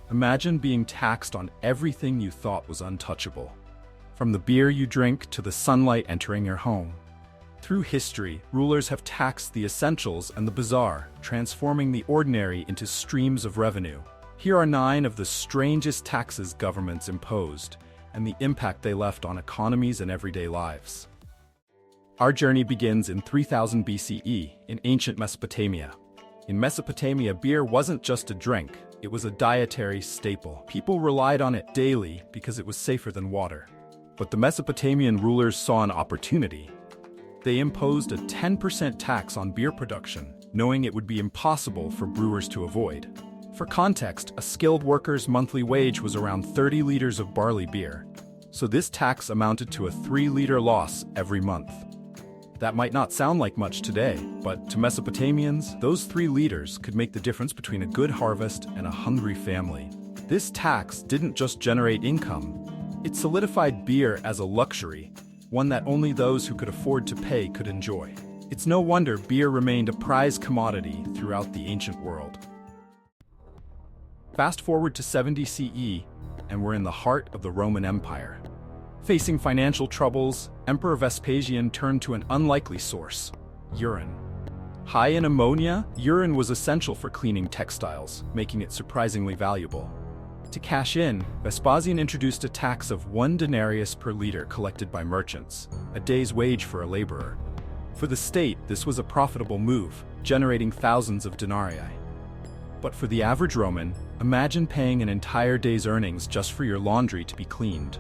Imagine being taxed on everything you thought was untouchable. From the beer you drink to the sunlight entering your home. Through history, rulers have taxed the essentials and the bizarre, transforming the ordinary into streams of revenue. Here are 9 of the strangest taxes governments imposed, and the impact they left on economies and everyday lives. Our journey begins in 3000 BCE in ancient Mesopotamia. In Mesopotamia, beer wasn't just a drink, it was a dietary staple. People relied on it daily because it was safer than water. But the Mesopotamian rulers saw an opportunity. They imposed a 10% tax on beer production, knowing it would be impossible for brewers to avoid. For context, a skilled worker's monthly wage was around 30 liters of barley beer, so this tax amounted to a 3-liter loss every month. That might not sound like much today, but to Mesopotamians, those 3 liters could make the difference between a good harvest and a hungry family. This tax didn't just generate income, it solidified beer as a luxury, one that only those who could afford to pay could enjoy. It's no wonder beer remained a prized commodity throughout the ancient world. Fast forward to 70 CE, and we're in the heart of the Roman Empire. Facing financial troubles, Emperor Vespasian turned to an unlikely source: urine. High in ammonia, urine was essential for cleaning textiles, making it surprisingly valuable. To cash in, Vespasian introduced a tax of 1 denarius per liter collected by merchants, a day's wage for a laborer. For the state, this was a profitable move, generating thousands of denarii. But for the average Roman, imagine paying an entire day's earnings just for your laundry to be cleaned.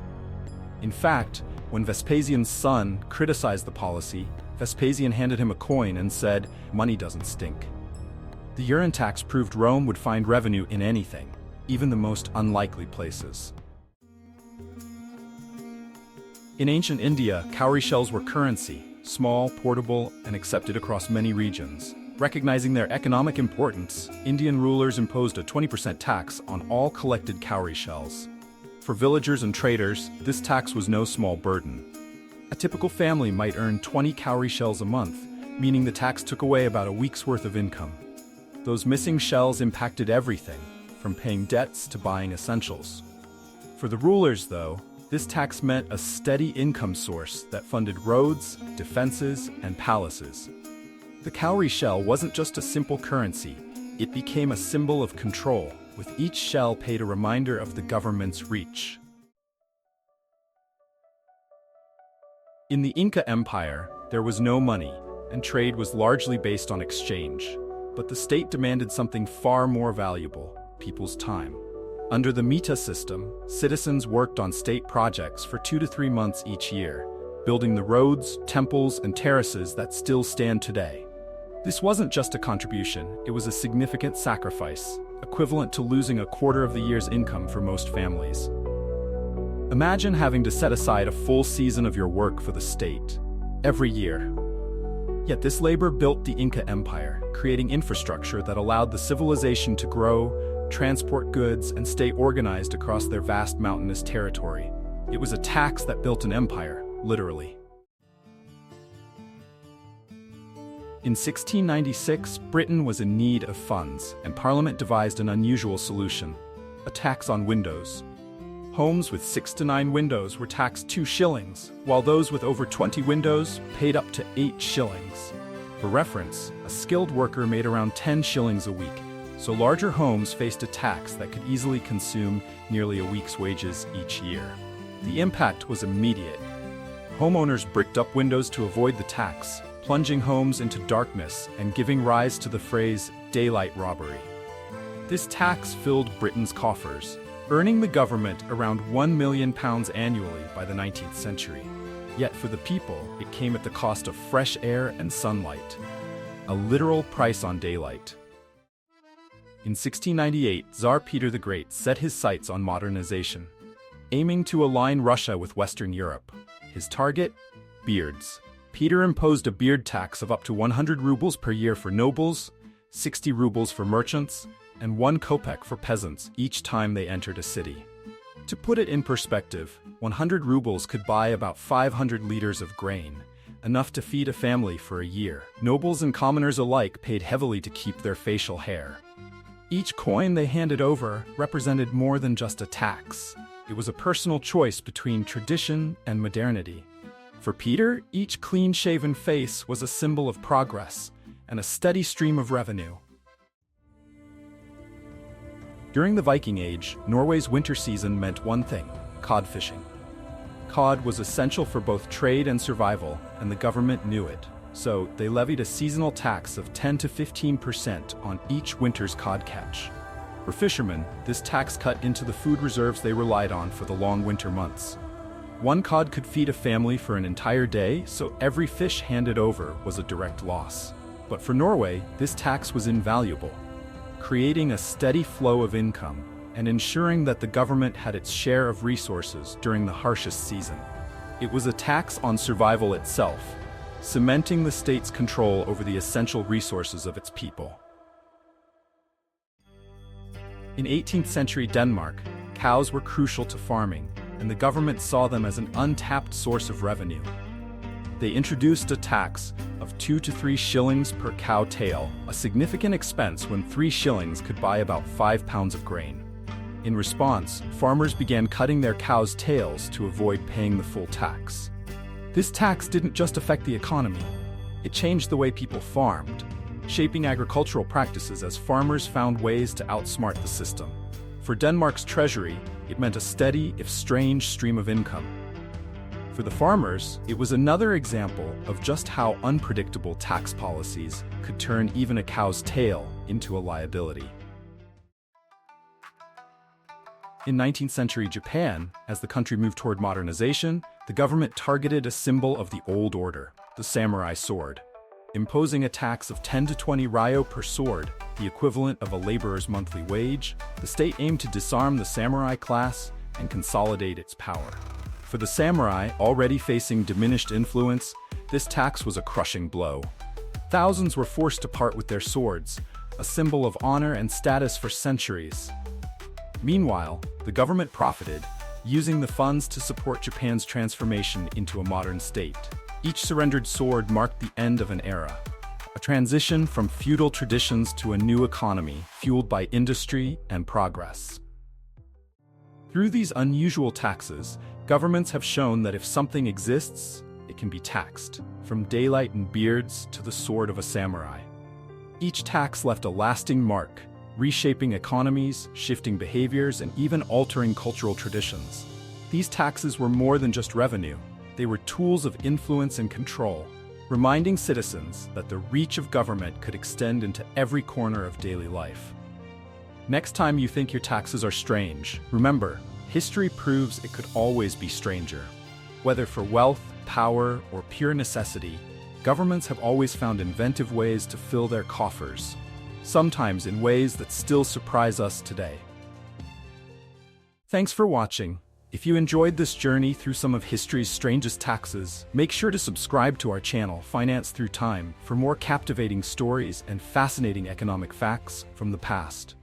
In fact, when Vespasian's son criticized the policy, Vespasian handed him a coin and said, "Money doesn't stink." The urine tax proved Rome would find revenue in anything, even the most unlikely places. In ancient India, cowrie shells were currency, small, portable, and accepted across many regions. Recognizing their economic importance, Indian rulers imposed a 20% tax on all collected cowrie shells. For villagers and traders, this tax was no small burden. A typical family might earn 20 cowrie shells a month, meaning the tax took away about a week's worth of income. Those missing shells impacted everything, from paying debts to buying essentials. For the rulers, though, this tax meant a steady income source that funded roads, defenses, and palaces. The cowrie shell wasn't just a simple currency, it became a symbol of control, with each shell paid a reminder of the government's reach. In the Inca Empire, there was no money, and trade was largely based on exchange. But the state demanded something far more valuable: people's time. Under the mita system, citizens worked on state projects for 2 to 3 months each year, building the roads, temples, and terraces that still stand today. This wasn't just a contribution, it was a significant sacrifice, equivalent to losing a quarter of the year's income for most families. Imagine having to set aside a full season of your work for the state, every year. Yet this labor built the Inca Empire, creating infrastructure that allowed the civilization to grow, transport goods, and stay organized across their vast mountainous territory. It was a tax that built an empire, literally. In 1696, Britain was in need of funds, and Parliament devised an unusual solution: a tax on windows. Homes with 6 to 9 windows were taxed 2 shillings, while those with over 20 windows paid up to 8 shillings. For reference, a skilled worker made around 10 shillings a week, so larger homes faced a tax that could easily consume nearly a week's wages each year. The impact was immediate. Homeowners bricked up windows to avoid the tax, plunging homes into darkness and giving rise to the phrase daylight robbery. This tax filled Britain's coffers, earning the government around £1 million annually by the 19th century. Yet for the people, it came at the cost of fresh air and sunlight, a literal price on daylight. In 1698, Tsar Peter the Great set his sights on modernization, aiming to align Russia with Western Europe. His target? Beards. Peter imposed a beard tax of up to 100 rubles per year for nobles, 60 rubles for merchants, and 1 kopeck for peasants each time they entered a city. To put it in perspective, 100 rubles could buy about 500 liters of grain, enough to feed a family for a year. Nobles and commoners alike paid heavily to keep their facial hair. Each coin they handed over represented more than just a tax. It was a personal choice between tradition and modernity. For Peter, each clean-shaven face was a symbol of progress and a steady stream of revenue. During the Viking Age, Norway's winter season meant one thing: cod fishing. Cod was essential for both trade and survival, and the government knew it. So they levied a seasonal tax of 10 to 15% on each winter's cod catch. For fishermen, this tax cut into the food reserves they relied on for the long winter months. One cod could feed a family for an entire day, so every fish handed over was a direct loss. But for Norway, this tax was invaluable, creating a steady flow of income and ensuring that the government had its share of resources during the harshest season. It was a tax on survival itself, cementing the state's control over the essential resources of its people. In 18th century Denmark, cows were crucial to farming, and the government saw them as an untapped source of revenue. They introduced a tax of 2 to 3 shillings per cow tail, a significant expense when 3 shillings could buy about 5 pounds of grain. In response, farmers began cutting their cows' tails to avoid paying the full tax. This tax didn't just affect the economy, it changed the way people farmed, shaping agricultural practices as farmers found ways to outsmart the system. For Denmark's treasury, it meant a steady, if strange, stream of income. For the farmers, it was another example of just how unpredictable tax policies could turn even a cow's tail into a liability. In 19th century Japan, as the country moved toward modernization, the government targeted a symbol of the old order, the samurai sword. Imposing a tax of 10 to 20 ryo per sword, the equivalent of a laborer's monthly wage, the state aimed to disarm the samurai class and consolidate its power. For the samurai, already facing diminished influence, this tax was a crushing blow. Thousands were forced to part with their swords, a symbol of honor and status for centuries. Meanwhile, the government profited, using the funds to support Japan's transformation into a modern state. Each surrendered sword marked the end of an era, a transition from feudal traditions to a new economy fueled by industry and progress. Through these unusual taxes, governments have shown that if something exists, it can be taxed, from daylight and beards to the sword of a samurai. Each tax left a lasting mark, reshaping economies, shifting behaviors, and even altering cultural traditions. These taxes were more than just revenue. They were tools of influence and control, reminding citizens that the reach of government could extend into every corner of daily life. Next time you think your taxes are strange, remember, history proves it could always be stranger. Whether for wealth, power, or pure necessity, governments have always found inventive ways to fill their coffers, sometimes in ways that still surprise us today. Thanks for watching. If you enjoyed this journey through some of history's strangest taxes, make sure to subscribe to our channel, Finance Through Time, for more captivating stories and fascinating economic facts from the past.